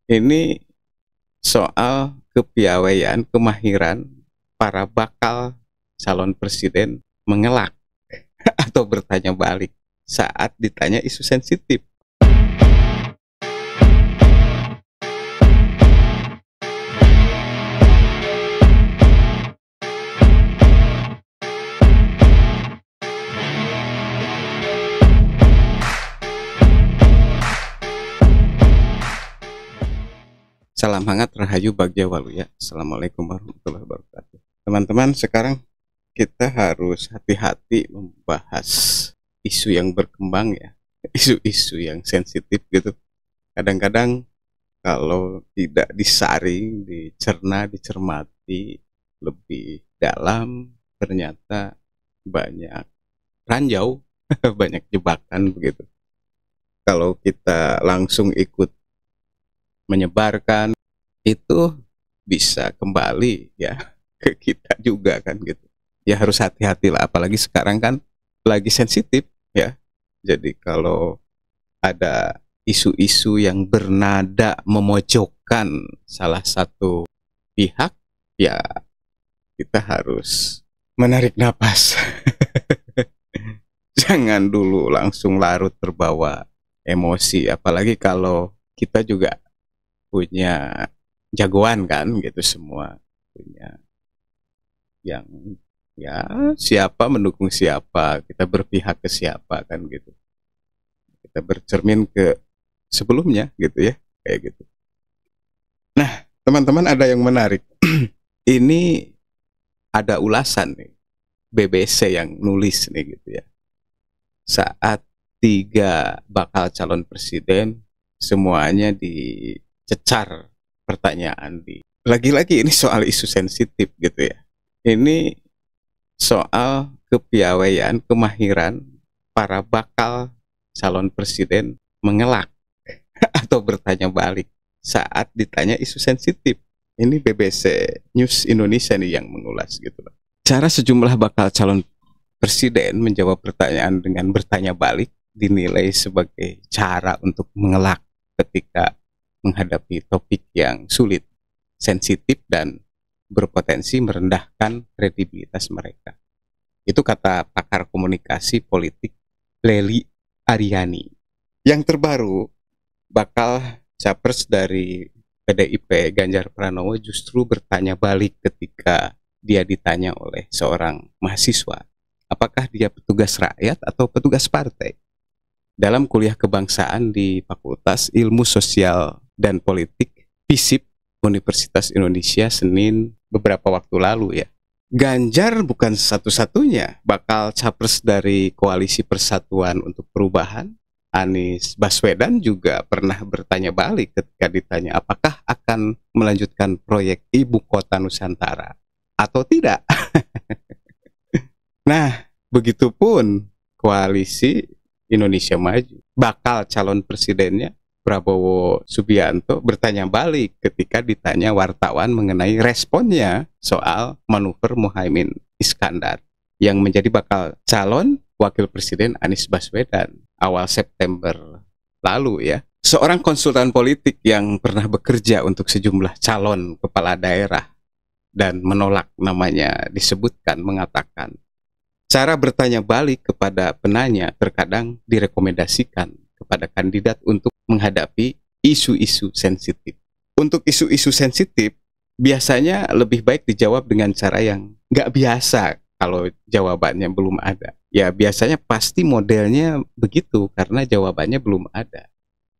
Ini soal kepiawaian, kemahiran para bakal calon presiden mengelak atau bertanya balik saat ditanya isu sensitif. Salam hangat, Rahayu Bagja Waluya. Assalamualaikum warahmatullahi wabarakatuh. Teman-teman, sekarang kita harus hati-hati membahas isu yang berkembang ya, isu-isu yang sensitif gitu. Kadang-kadang kalau tidak disaring, dicerna, dicermati lebih dalam, ternyata banyak ranjau, banyak jebakan begitu. Kalau kita langsung ikut menyebarkan itu bisa kembali ya ke kita juga kan gitu. Ya harus hati-hati lah, apalagi sekarang kan lagi sensitif ya. Jadi kalau ada isu-isu yang bernada memojokkan salah satu pihak, ya kita harus menarik napas. Jangan dulu langsung larut terbawa emosi, apalagi kalau kita juga punya jagoan kan gitu, semua punya yang ya siapa mendukung siapa, kita berpihak ke siapa kan gitu, kita bercermin ke sebelumnya gitu ya, kayak gitu. Nah teman-teman, ada yang menarik. Ini ada ulasan nih, BBC yang nulis nih gitu ya, saat 3 bakal calon presiden semuanya dicecar pertanyaan lagi-lagi ini soal isu sensitif gitu ya. Ini soal kepiawaian, kemahiran para bakal calon presiden mengelak atau bertanya balik saat ditanya isu sensitif. Ini BBC News Indonesia nih yang mengulas gitu loh. Cara sejumlah bakal calon presiden menjawab pertanyaan dengan bertanya balik dinilai sebagai cara untuk mengelak ketika menghadapi topik yang sulit, sensitif, dan berpotensi merendahkan kredibilitas mereka. Itu kata pakar komunikasi politik Lely Aryani. Yang terbaru, bakal capres dari PDIP Ganjar Pranowo justru bertanya balik ketika dia ditanya oleh seorang mahasiswa, apakah dia petugas rakyat atau petugas partai? Dalam kuliah kebangsaan di Fakultas Ilmu Sosial dan Politik FISIP Universitas Indonesia Senin beberapa waktu lalu ya. Ganjar bukan satu-satunya bakal capres dari Koalisi Persatuan untuk Perubahan. Anies Baswedan juga pernah bertanya balik ketika ditanya apakah akan melanjutkan proyek Ibu Kota Nusantara atau tidak. Nah, begitupun Koalisi Indonesia Maju, bakal calon presidennya Prabowo Subianto bertanya balik ketika ditanya wartawan mengenai responnya soal manuver Muhaimin Iskandar yang menjadi bakal calon wakil presiden Anies Baswedan awal September lalu ya. Seorang konsultan politik yang pernah bekerja untuk sejumlah calon kepala daerah dan menolak namanya disebutkan mengatakan, cara bertanya balik kepada penanya terkadang direkomendasikan kepada kandidat untuk menghadapi isu-isu sensitif. Untuk isu-isu sensitif, biasanya lebih baik dijawab dengan cara yang nggak biasa kalau jawabannya belum ada. Ya biasanya pasti modelnya begitu karena jawabannya belum ada,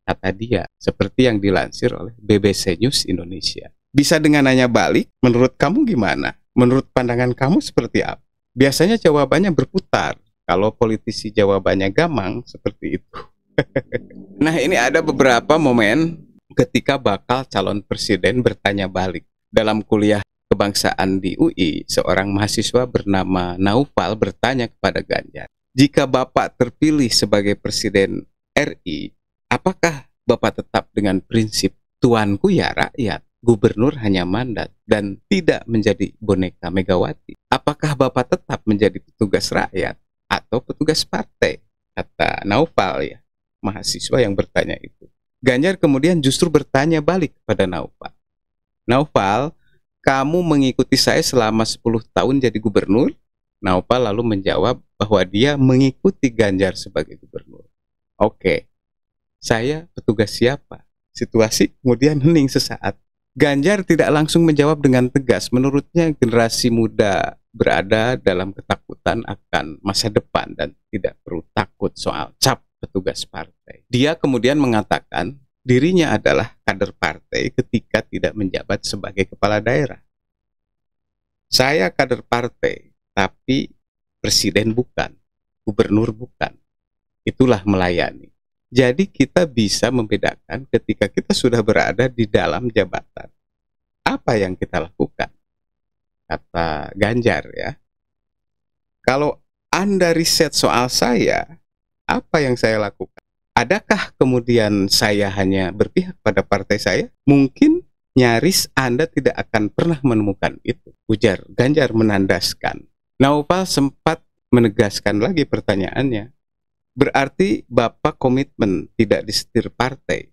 kata dia, seperti yang dilansir oleh BBC News Indonesia. Bisa dengan nanya balik, menurut kamu gimana? Menurut pandangan kamu seperti apa? Biasanya jawabannya berputar. Kalau politisi jawabannya gamang seperti itu. Nah, ini ada beberapa momen ketika bakal calon presiden bertanya balik. Dalam kuliah kebangsaan di UI, seorang mahasiswa bernama Naufal bertanya kepada Ganjar, jika Bapak terpilih sebagai presiden RI, apakah Bapak tetap dengan prinsip tuanku ya rakyat, gubernur hanya mandat, dan tidak menjadi boneka Megawati? Apakah Bapak tetap menjadi petugas rakyat atau petugas partai? Kata Naufal ya, mahasiswa yang bertanya itu. Ganjar kemudian justru bertanya balik kepada Naufal. Naufal, kamu mengikuti saya selama 10 tahun jadi gubernur? Naufal lalu menjawab bahwa dia mengikuti Ganjar sebagai gubernur. Oke, saya petugas siapa? Situasi kemudian hening sesaat. Ganjar tidak langsung menjawab dengan tegas. Menurutnya generasi muda berada dalam ketakutan akan masa depan dan tidak perlu takut soal cap petugas partai. Dia kemudian mengatakan dirinya adalah kader partai ketika tidak menjabat sebagai kepala daerah. Saya kader partai, tapi presiden bukan, gubernur bukan. Itulah melayani. Jadi kita bisa membedakan ketika kita sudah berada di dalam jabatan. Apa yang kita lakukan? Kata Ganjar ya. Kalau Anda riset soal saya, apa yang saya lakukan? Adakah kemudian saya hanya berpihak pada partai saya? Mungkin nyaris Anda tidak akan pernah menemukan itu. Ujar Ganjar menandaskan. Naufal sempat menegaskan lagi pertanyaannya. Berarti Bapak komitmen tidak disetir partai,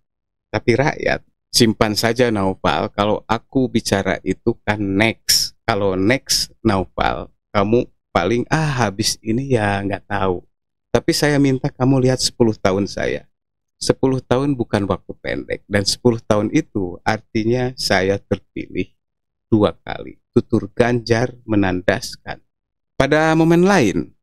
tapi rakyat. Simpan saja Naufal, kalau aku bicara itu kan next. Kalau next Naufal, kamu paling habis ini ya nggak tahu. Tapi saya minta kamu lihat 10 tahun saya. 10 tahun bukan waktu pendek, dan 10 tahun itu artinya saya terpilih 2 kali. Tutur Ganjar menandaskan. Pada momen lain,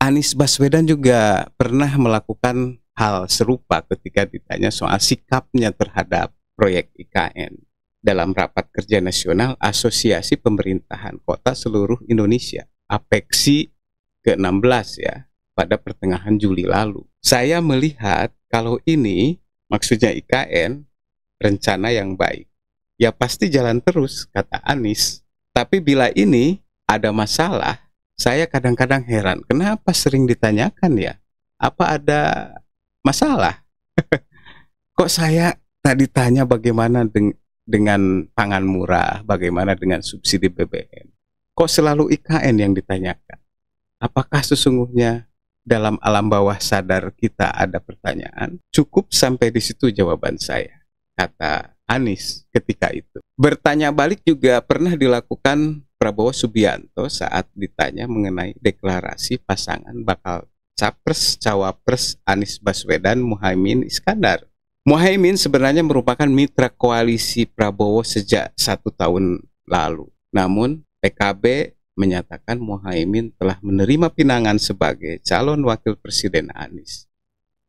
Anies Baswedan juga pernah melakukan hal serupa ketika ditanya soal sikapnya terhadap proyek IKN dalam rapat kerja nasional Asosiasi Pemerintahan Kota Seluruh Indonesia, APEKSI ke-16 ya, pada pertengahan Juli lalu. Saya melihat kalau ini, maksudnya IKN, rencana yang baik. Ya pasti jalan terus, kata Anies. Tapi bila ini ada masalah, saya kadang-kadang heran, kenapa sering ditanyakan ya? Apa ada masalah? Kok saya tak ditanya bagaimana dengan pangan murah, bagaimana dengan subsidi BBM? Kok selalu IKN yang ditanyakan? Apakah sesungguhnya dalam alam bawah sadar kita ada pertanyaan? Cukup sampai di situ jawaban saya, kata Anies ketika itu. Bertanya balik juga pernah dilakukan Prabowo Subianto saat ditanya mengenai deklarasi pasangan bakal Capres Cawapres Anies Baswedan Muhaimin Iskandar. Muhaimin sebenarnya merupakan mitra koalisi Prabowo sejak 1 tahun lalu. Namun PKB menyatakan Muhaimin telah menerima pinangan sebagai calon wakil presiden Anies.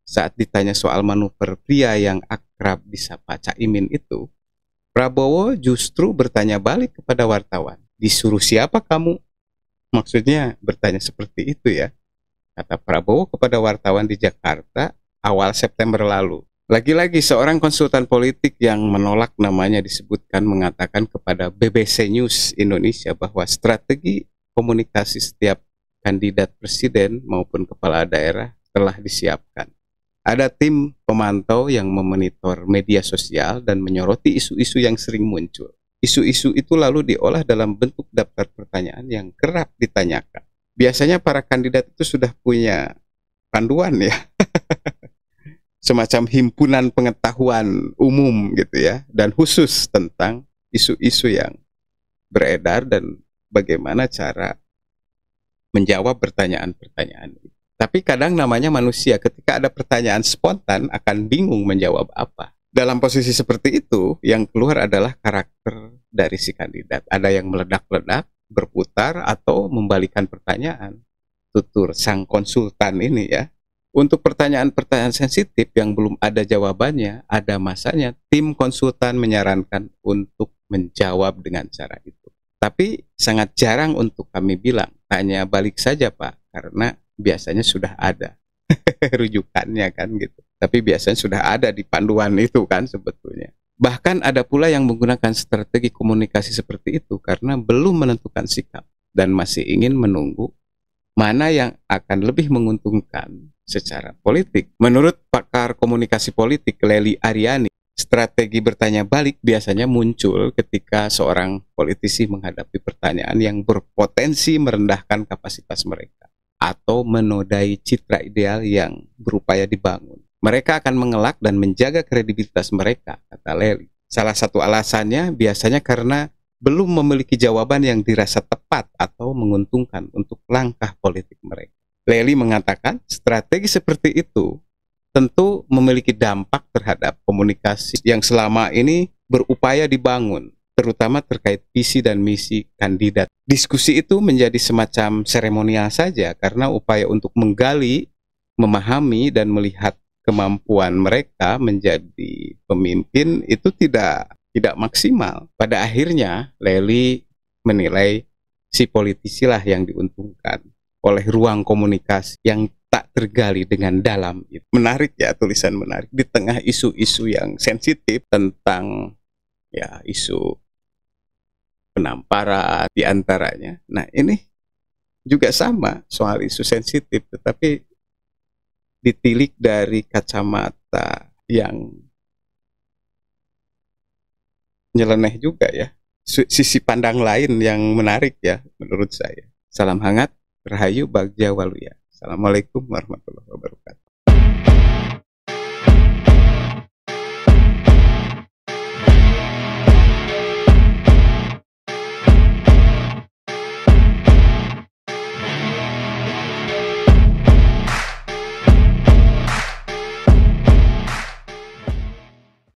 Saat ditanya soal manuver pria yang akrab disapa Caimin itu, Prabowo justru bertanya balik kepada wartawan. Disuruh siapa kamu? Maksudnya bertanya seperti itu ya, kata Prabowo kepada wartawan di Jakarta awal September lalu. Lagi-lagi seorang konsultan politik yang menolak namanya disebutkan mengatakan kepada BBC News Indonesia bahwa strategi komunikasi setiap kandidat presiden maupun kepala daerah telah disiapkan. Ada tim pemantau yang memonitor media sosial dan menyoroti isu-isu yang sering muncul. Isu-isu itu lalu diolah dalam bentuk daftar pertanyaan yang kerap ditanyakan. Biasanya para kandidat itu sudah punya panduan ya. Semacam himpunan pengetahuan umum gitu ya, dan khusus tentang isu-isu yang beredar dan bagaimana cara menjawab pertanyaan-pertanyaan itu. Tapi kadang namanya manusia, ketika ada pertanyaan spontan akan bingung menjawab apa. Dalam posisi seperti itu, yang keluar adalah karakter dari si kandidat. Ada yang meledak-ledak, berputar, atau membalikan pertanyaan. Tutur sang konsultan ini ya. Untuk pertanyaan-pertanyaan sensitif yang belum ada jawabannya, ada masanya tim konsultan menyarankan untuk menjawab dengan cara itu. Tapi sangat jarang untuk kami bilang, tanya balik saja Pak, karena biasanya sudah ada rujukannya kan gitu. Tapi biasanya sudah ada di panduan itu kan sebetulnya. Bahkan ada pula yang menggunakan strategi komunikasi seperti itu karena belum menentukan sikap dan masih ingin menunggu mana yang akan lebih menguntungkan secara politik. Menurut pakar komunikasi politik Lely Aryani, strategi bertanya balik biasanya muncul ketika seorang politisi menghadapi pertanyaan yang berpotensi merendahkan kapasitas mereka atau menodai citra ideal yang berupaya dibangun. Mereka akan mengelak dan menjaga kredibilitas mereka, kata Lely. Salah satu alasannya biasanya karena belum memiliki jawaban yang dirasa tepat atau menguntungkan untuk langkah politik mereka. Lely mengatakan strategi seperti itu tentu memiliki dampak terhadap komunikasi yang selama ini berupaya dibangun, terutama terkait visi dan misi kandidat. Diskusi itu menjadi semacam seremonial saja karena upaya untuk menggali, memahami, dan melihat kemampuan mereka menjadi pemimpin itu tidak maksimal. Pada akhirnya, Lely menilai si politisi lah yang diuntungkan oleh ruang komunikasi yang tak tergali dengan dalam. Menarik ya, tulisan menarik di tengah isu-isu yang sensitif tentang ya isu penamparan di antaranya. Nah, ini juga sama soal isu sensitif, tetapi ditilik dari kacamata yang nyeleneh juga ya. Sisi pandang lain yang menarik ya menurut saya. Salam hangat, Rahayu Bagja Waluya. Assalamualaikum warahmatullahi wabarakatuh.